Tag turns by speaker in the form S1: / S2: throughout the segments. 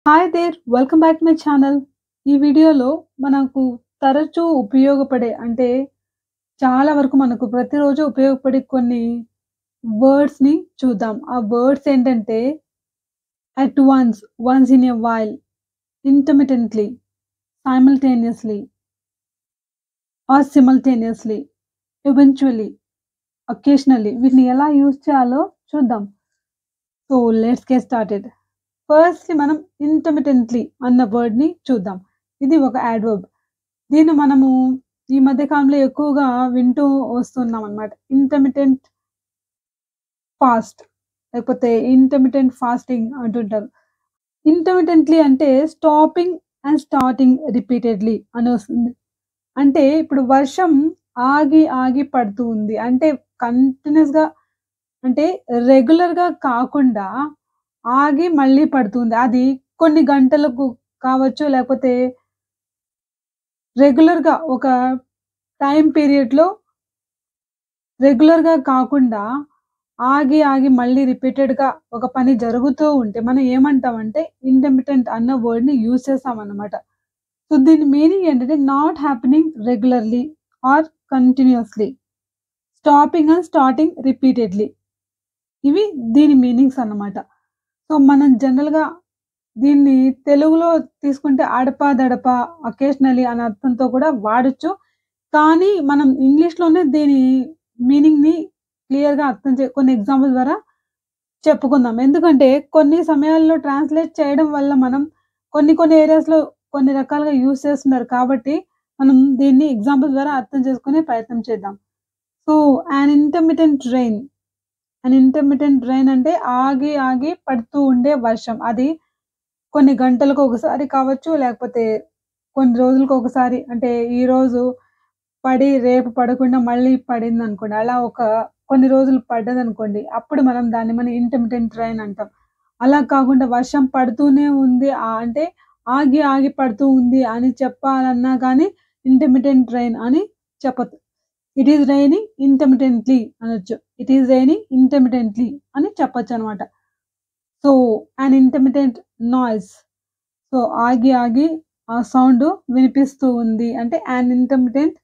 S1: Hi there! Welcome back to my channel. ఈ వీడియోలో మనకు తరచూ ఉపయోగపడే చాలా వరకు మనకు ప్రతిరోజు ఉపయోగపడే కొన్ని వర్డ్స్‌ని చూద్దాం. ఆ వర్డ్స్ ఏంటంటే at once, once in a while, intermittently, simultaneously or simultaneously, eventually, occasionally వీటిని ఎలా యూజ్ చేయాలో చూద్దాం. So, let's get started. Firstly మనం ఇంటర్మిటెంట్‌లీ అన్న వర్డ్‌ని చూద్దాం. ఇది ఒక యాడ్వర్బ్. దీన్ని మనము ఈ మధ్య కాలంలో ఎక్కువగా వింటూ వస్తున్నామనమాట. ఇంటర్మిటెంట్ ఫాస్ట్ లేకపోతే ఇంటర్మిటెంట్ ఫాస్టింగ్ అంటుంటారు. ఇంటర్మిటెంట్‌లీ అంటే స్టాపింగ్ అండ్ స్టార్టింగ్ రిపీటెడ్‌లీ అని వస్తుంది. అంటే ఇప్పుడు వర్షం ఆగి, ఆగి పడుతూ ఉంది. అంటే కంటిన్యూయస్‌గా అంటే రెగ్యులర్‌గా కాకుండా ఆగి మళ్ళీ పడుతుంది. అది కొన్ని గంటలకు కావచ్చు, లేకపోతే రెగ్యులర్‌గా ఒక టైమ్ పీరియడ్‌లో రెగ్యులర్‌గా కాకుండా ఆగి, ఆగి మళ్ళీ రిపీటెడ్‌గా ఒక పని జరుగుతూ ఉంటే మనం ఏమంటామంటే ఇంటర్మిటెంట్ అన్న వర్డ్‌ని యూజ్ చేస్తామన్నమాట. సో, దీని మీనింగ్ ఏంటంటే not happening regularly are continuously. Stopping and starting repeatedly. ఇవి దీని మీనింగ్స్ అన్నమాట. సో, మనం జనరల్‌గా దీన్ని తెలుగులో తీసుకుంటే అడపా-దడపా, అకేషనల్లీ అనే అర్థంతో కూడా వాడొచ్చు. కానీ మనం ఇంగ్లీష్‌లోనే దీని మీనింగ్‌ని క్లియర్‌గా అర్థం కొన్ని ఎగ్జాంపుల్ ద్వారా చెప్పుకుందాం. ఎందుకంటే కొన్ని సమయాల్లో ట్రాన్స్‌లేట్ చేయడం వల్ల మనం కొన్ని కొన్ని ఏరియాస్‌లో కొన్ని రకాలుగా యూజ్ చేస్తున్నారు కాబట్టి, మనం దీన్ని ఎగ్జాంపుల్ ద్వారా అర్థం చేసుకునే ప్రయత్నం చేద్దాం. So, an intermittent rain. An intermittent rain అంటే ఆగి, ఆగి పడుతూ ఉండే వర్షం. అది కొన్ని గంటలకు ఒకసారి కావచ్చు, లేకపోతే కొన్ని రోజులకు ఒకసారి అంటే ఈరోజు పడి రేపు పడకుండా మళ్ళీ పడిందనుకోండి. అలా కొన్ని రోజులు పడ్డదనుకోండి. అప్పుడు మనం ఇంటర్మిటెంట్ రెయిన్ అంటాం. అలా కాకుండా వర్షం పడుతూనే ఉంది అంటే ఆగి, ఆగి పడుతూ ఉంది అని చెప్పాలన్నా గానీ ఇంటర్మిటెంట్ రెయిన్ అని చెప్పొచ్చు. ఇట్ ఈస్ రెయినింగ్ ఇంటర్మిటెంట్‌లీ అనొచ్చు. ఇట్ ఈస్ రెయినింగ్ ఇంటర్మిటెంట్‌లీ అని చెప్పొచ్చనమాట. So, an intermittent noise. So, ఆగి, ఆగి ఆ సౌండు వినిపిస్తూ ఉంది. అంటే యాన్ ఇంటర్మిటెంట్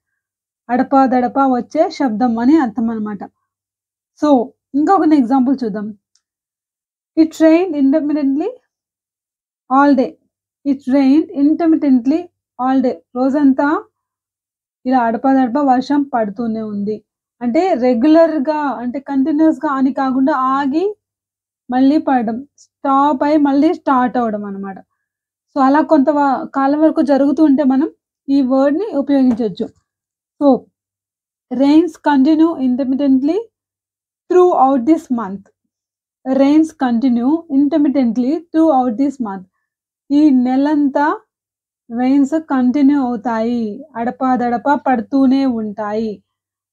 S1: అడపా-దడపా వచ్చే శబ్దం అని అర్థమనమాట. సో, ఇంకొకటి ఎగ్జాంపుల్ చూద్దాం. It rained intermittently all day. It rained intermittently all day. రోజంతా ఇలా అడపా-దడపా వర్షం పడుతూనే ఉంది. అంటే రెగ్యులర్‌గా అంటే కంటిన్యూయస్‌గా అని కాకుండా ఆగి మళ్ళీ పడడం. స్టాప్ అయ్యి మళ్ళీ స్టార్ట్ అవ్వడం అన్నమాట. సో, అలా కొంత కాలం వరకు జరుగుతూ ఉంటే మనం ఈ వర్డ్‌ని ఉపయోగించొచ్చు. So, rains continue intermittently throughout this month. Rains continue intermittently throughout this month. ఈ నెలంతా రెయిన్స్ కంటిన్యూ అవుతాయి. అడపాదడపా పడుతూనే ఉంటాయి.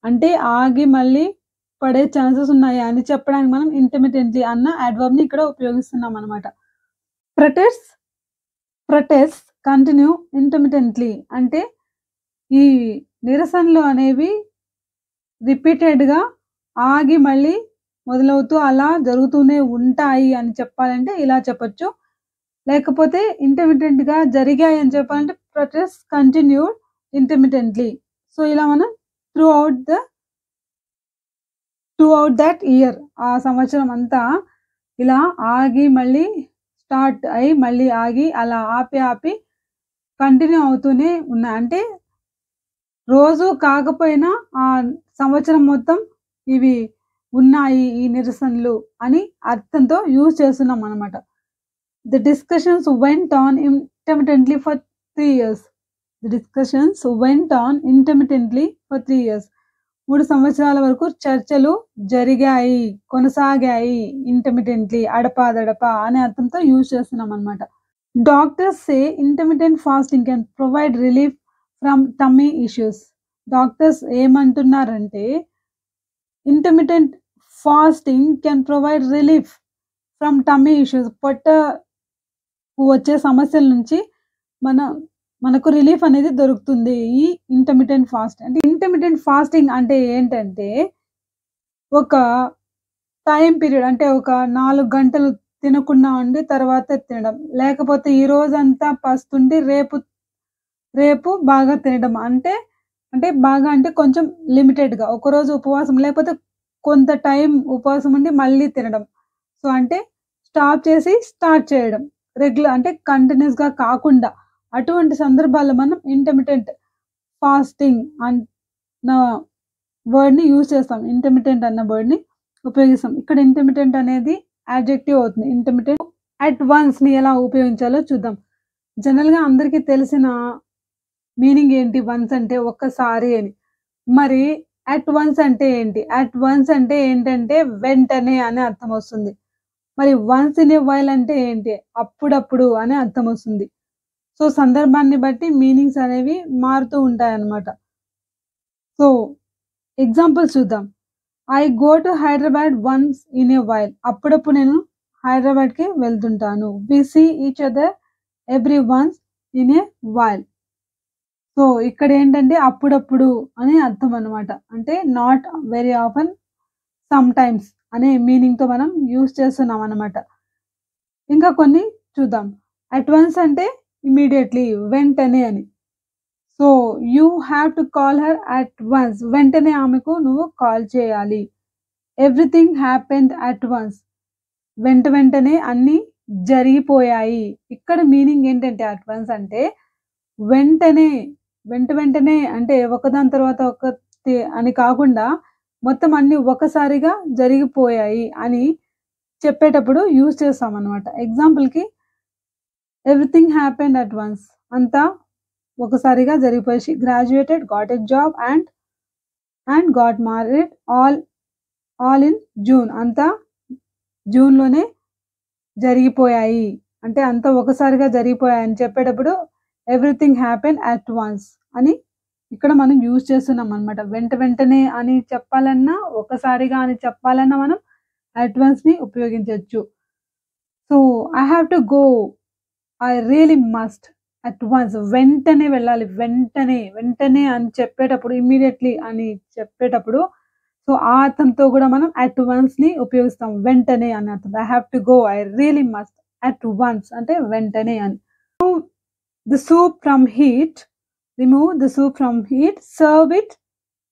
S1: అంటే ఆగి మళ్ళీ పడే ఛాన్సెస్ ఉన్నాయి అని చెప్పడానికి మనం ఇంటర్మిటెంట్‌లీ అన్న యాడ్వర్బ్‌ని ఇక్కడ ఉపయోగిస్తున్నామనమాట. ప్రొటెస్ట్, ప్రొటెస్ట్ కంటిన్యూ ఇంటర్మిటెంట్‌లీ అంటే ఈ నిరసనలు అనేవి రిపీటెడ్‌గా ఆగి మళ్ళీ మొదలవుతూ అలా జరుగుతూనే ఉంటాయి అని చెప్పాలంటే ఇలా చెప్పొచ్చు. లేకపోతే ఇంటర్మిటెంట్‌గా జరిగాయని చెప్పాలంటే ప్రొటెస్ట్ కంటిన్యూడ్ ఇంటర్మిటెంట్‌లీ. సో, ఇలా మనం throughout the throughout that year ఆ సంవత్సరం అంతా ఇలా ఆగి మళ్ళీ స్టార్ట్ అయ్యి మళ్ళీ ఆగి అలా ఆపి, ఆపి కంటిన్యూ అవుతూనే ఉన్నాయి. అంటే రోజు కాకపోయినా ఆ సంవత్సరం మొత్తం ఇవి ఉన్నాయి ఈ నిరసనలు అని అర్థంతో use చేస్తున్నామనమాట. The discussions went on intermittently for 3 years. The discussions went on intermittently for 3 years. 3 సంవత్సరాల వరకు చర్చలు జరిగాయి, కొనసాగాయి. ఇంటర్మిటెంట్‌లీ అడపాదడపా అనే అర్థంతో యూజ్ చేస్తున్నామనమాట. Doctors say intermittent fasting can provide relief from tummy issues. Doctors ఏమంటున్నారంటే intermittent fasting can provide relief from tummy issues. వచ్చే సమస్యల నుంచి మన మనకు రిలీఫ్ అనేది దొరుకుతుంది. ఈ ఇంటర్మిటెంట్ ఫాస్ట్ అంటే ఇంటర్మిటెంట్ ఫాస్టింగ్ అంటే ఏంటంటే, ఒక టైమ్ పీరియడ్ అంటే ఒక 4 గంటలు తినకుండా ఉండి తర్వాత తినడం. లేకపోతే ఈ రోజంతా పస్తుండి రేపు బాగా తినడం. అంటే బాగా అంటే కొంచెం లిమిటెడ్‌గా. ఒకరోజు ఉపవాసం లేకపోతే కొంత టైం ఉపవాసం ఉండి మళ్ళీ తినడం. సో, అంటే స్టాప్ చేసి స్టార్ట్ చేయడం. అంటే కంటిన్యూయస్‌గా కాకుండా. అటువంటి సందర్భాల్లో మనం ఇంటర్మిటెంట్ ఫాస్టింగ్ అన్న వర్డ్‌ని యూజ్ చేస్తాం. ఇంటర్మిటెంట్ అన్న వర్డ్‌ని ఉపయోగిస్తాం. ఇక్కడ ఇంటర్మిటెంట్ అనేది యాడ్జెక్టివ్ అవుతుంది. ఇంటర్మిటెంట్ అట్ వన్స్‌ని ఎలా ఉపయోగించాలో చూద్దాం. జనరల్‌గా అందరికీ తెలిసిన మీనింగ్ ఏంటి వన్స్ అంటే ఒక్కసారి అని. మరి అట్ వన్స్ అంటే ఏంటి? అట్ వన్స్ అంటే ఏంటంటే వెంటనే అని అర్థమొస్తుంది. మరి వన్స్ ఇన్ ఎ వైల్ అంటే ఏంటి? అప్పుడప్పుడు అని అర్థమొస్తుంది. సో, సందర్భాన్ని బట్టి మీనింగ్స్ అనేవి మారుతూ ఉంటాయన్నమాట. సో, ఎగ్జాంపుల్స్ చూద్దాం. I go to Hyderabad once in a while. అప్పుడప్పుడు నేను హైదరాబాద్‌కి వెళ్తుంటాను. We see each other every once in a while. So, ఇక్కడేంటంటే అప్పుడప్పుడు అని అర్థం అన్నమాట. అంటే not very often, sometimes అనే మీనింగ్‌తో మనం యూజ్ చేస్తున్నాం అన్నమాట. ఇంకా కొన్ని చూద్దాం. అట్ వన్స్ అంటే ఇమ్మీడియేట్‌లీ వెంటనే అని. So, you have to call her at once. వెంటనే ఆమెకు నువ్వు కాల్ చేయాలి. Everything happened at once. వెంటనే అన్నీ జరిగిపోయాయి. ఇక్కడ మీనింగ్ ఏంటంటే అట్ వన్స్ అంటే వెంటనే, వెంటనే అంటే ఒకదాని తర్వాత ఒకటి అని కాకుండా మొత్తం అన్నీ ఒకసారిగా జరిగిపోయాయి అని చెప్పేటప్పుడు యూజ్ చేస్తామన్నమాట. ఎగ్జాంపుల్‌కి ఎవ్రీథింగ్ హ్యాపెండ్ అట్ వన్స్. అంతా ఒకసారిగా జరిగిపోయి she graduated, got a job and got married all in June. అంతా జూన్‌లోనే జరిగిపోయాయి. అంటే అంతా ఒకసారిగా జరిగిపోయాయని చెప్పేటప్పుడు ఎవ్రీథింగ్ హ్యాపెన్ అట్ వన్స్ అని ఇక్కడ మనం యూజ్ చేస్తున్నామన్నమాట. వెంటనే అని చెప్పాలన్నా, ఒకసారిగా అని చెప్పాలన్నా మనం అట్ వన్స్‌ని ఉపయోగించొచ్చు. So, I have to go. I really must. At once వెంటనే వెళ్ళాలి. వెంటనే అని చెప్పేటప్పుడు ఇమ్మీడియేట్‌లీ అని చెప్పేటప్పుడు సో, ఆ అర్థంతో గూడా మనం అట్ వన్స్‌ని ఉపయోగిస్తాం. వెంటనే అని అర్థం. I have to go. I really must. At once అంటే వెంటనే అని. The soup from heat. Remove the soup from heat. Serve it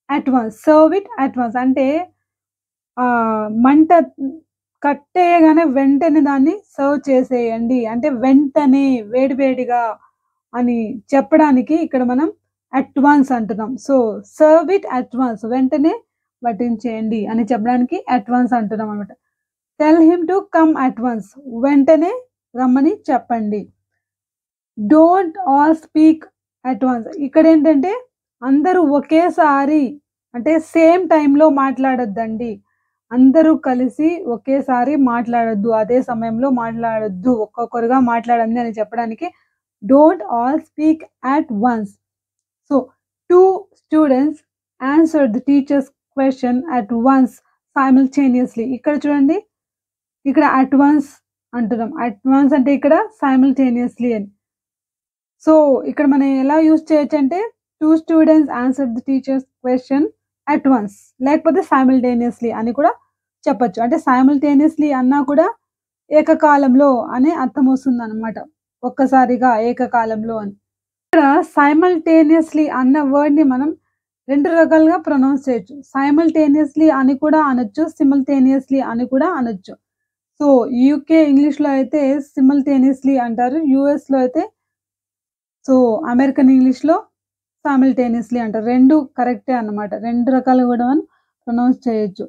S1: at once. Serve it at once అంటే మంట కట్టేయగానే వెంటనే దాన్ని సర్వ్ చేసేయండి. అంటే వెంటనే వేడిగా అని చెప్పడానికి ఇక్కడ మనం అట్ వన్స్ అంటున్నాం. So, serve it at once. వెంటనే వడ్డించేయండి అని చెప్పడానికి అట్ వన్స్ అంటున్నాం అన్నమాట. Tell him to come at once. వెంటనే రమ్మని చెప్పండి. Don't all speak at once. ఇక్కడేంటంటే అందరూ ఒకేసారి అంటే సేమ్ టైమ్‌లో మాట్లాడొద్దండి. అందరూ కలిసి ఒకేసారి మాట్లాడొద్దు. అదే సమయంలో మాట్లాడొద్దు. ఒక్కొక్కరుగా మాట్లాడండి అని చెప్పడానికి don't all speak at once. So, 2 students answered the teacher's question at once simultaneously. ఇక్కడ చూడండి. ఇక్కడ అట్ వన్స్ అంటున్నాం. అట్ వన్స్ అంటే ఇక్కడ సైమల్టేనియస్‌లీ అని. సో, ఇక్కడ మనం ఎలా యూజ్ చేయొచ్చంటే 2 students answered the teacher's question at once లేకపోతే సైమల్టేనియస్‌లీ అని కూడా చెప్పొచ్చు. అంటే సైమల్టేనియస్‌లీ అన్నా కూడా ఏకకాలంలో అనే అర్థం వస్తుందన్నమాట. ఒక్కసారిగా ఏకకాలంలో అని. ఇక్కడ సైమల్టేనియస్‌లీ అన్న వర్డ్‌ని మనం 2 రకాలుగా ప్రొనౌన్స్ చేయొచ్చు. సైమల్టేనియస్‌లీ అని కూడా అనొచ్చు. సిమల్టేనియస్‌లీ అని కూడా అనొచ్చు. సో, యూకే ఇంగ్లీష్‌లో అయితే సిమల్టేనియస్‌లీ అంటారు. యూఎస్‌లో అయితే అమెరికన్ ఇంగ్లీష్‌లో సైమల్టేనియస్‌లీ అంటారు. 2 కరెక్టే అన్నమాట. 2 రకాలుగా కూడా మనం ప్రొనౌన్స్ చేయొచ్చు.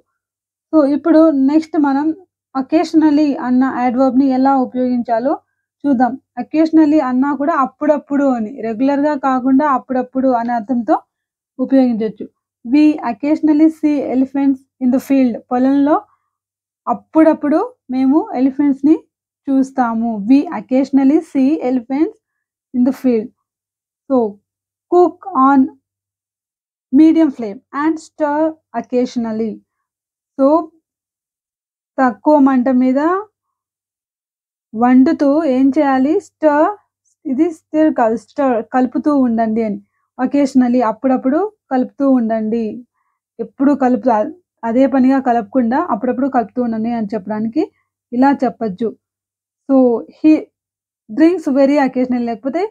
S1: సో, ఇప్పుడు నెక్స్ట్ మనం అకేషనల్లీ అన్న యాడ్వర్బ్‌ని ఎలా ఉపయోగించాలో చూద్దాం. అకేషనల్లీ అన్నా కూడా అప్పుడప్పుడు అని. రెగ్యులర్‌గా కాకుండా అప్పుడప్పుడు అనే అర్థంతో ఉపయోగించొచ్చు. We occasionally see elephants in the field. పొలంలో అప్పుడప్పుడు మేము ఎలిఫెంట్స్‌ని చూస్తాము. We occasionally see elephants in the field. So, cook on medium flame and stir occasionally. So, తక్కువ మంట మీద వండుతూ ఏం చేయాలి? ఇది స్టిర్ కాదు. కలుపుతూ ఉండండి అని. అకేషనల్లీ అప్పుడప్పుడు కలుపుతూ ఉండండి. ఎప్పుడు అదే పనిగా కలపకుండా అప్పుడప్పుడు కలుపుతూ ఉండండి అని చెప్పడానికి ఇలా చెప్పొచ్చు. సో, హి డ్రింక్స్ వెరీ అకేషనల్లీ లేకపోతే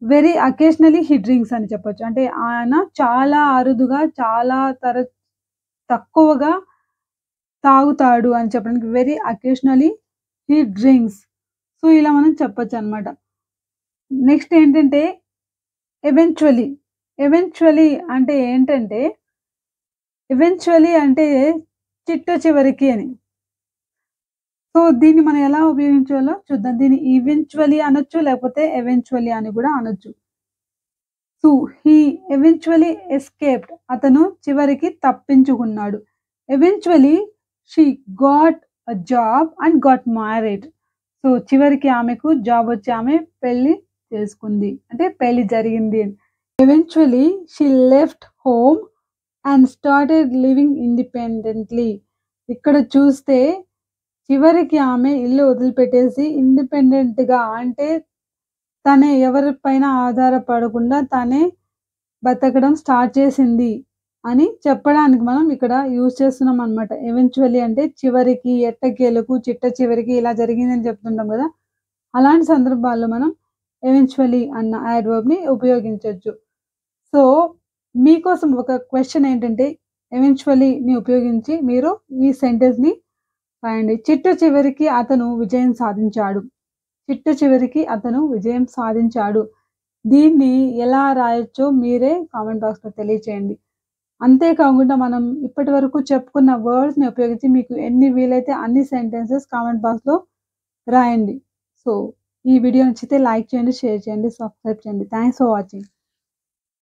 S1: వెరీ అకేషనల్లీ హి డ్రింక్స్ అని చెప్పొచ్చు. అంటే ఆయన చాలా అరుదుగా, చాలా తక్కువగా తాగుతాడు అని చెప్పడానికి వెరీ అకేషనల్లీ హి డ్రింక్స్. సో, ఇలా మనం చెప్పొచ్చనమాట. నెక్స్ట్ ఏంటంటే ఎవెన్చువల్లీ. ఎవెన్చువల్లీ అంటే ఏంటంటే, ఎవెన్చువల్లీ అంటే చిట్ట చివరికి అని. సో, దీన్ని మనం ఎలా ఉపయోగించాలో చూద్దాం. దీన్ని ఈవెన్చువల్లీ అనొచ్చు, లేకపోతే ఎవెన్చువల్లీ అని గూడా అనొచ్చు. So, he eventually escaped. అతను చివరికి తప్పించుకున్నాడు. Eventually she got a job and got married. So, చివరికి ఆమెకు జాబొచ్చి ఆమె పెళ్లి చేసుకుంది. అంటే పెళ్లి జరిగింది. Eventually she left home and started living independently. ఇక్కడ చూస్తే చివరికి ఆమె ఇల్లు వదిలిపెట్టేసి ఇండిపెండెంట్‌గా అంటే తనే ఎవరి పైన ఆధారపడకుండా తనే బతకడం స్టార్ట్ చేసింది అని చెప్పడానికి మనం ఇక్కడ యూజ్ చేస్తున్నామనమాట. ఎవెన్చువల్లీ అంటే చివరికి, ఎట్టకేలకు, చిట్ట చివరికి ఇలా జరిగిందని చెప్తుంటాం గదా! అలాంటి సందర్భాల్లో మనం ఎవెన్చువల్లీ అన్న యాడ్‌వర్బ్‌ని ఉపయోగించొచ్చు. సో, మీకోసం ఒక క్వెషన్ ఏంటంటే ఎవెన్చువల్లీని ఉపయోగించి మీరు ఈ సెంటెన్స్‌ని రాయండి. చిట్ట చివరికి అతను విజయం సాధించాడు. చిట్ట చివరికి అతను విజయం సాధించాడు. దీన్ని ఎలా రాయొచ్చో మీరే కామెంట్ బాక్స్‌లో తెలియచేయండి. అంతే కాకుండా మనం ఇప్పటివరకు చెప్పుకున్న వర్డ్స్‌ని ఉపయోగించి మీకు ఎన్ని వీలైతే అన్ని సెంటెన్సెస్ కామెంట్ బాక్స్‌లో రాయండి. సో, ఈ వీడియో నచ్చితే లైక్ చేయండి, షేర్ చేయండి, సబ్స్క్రైబ్ చేయండి. Thanks for watching.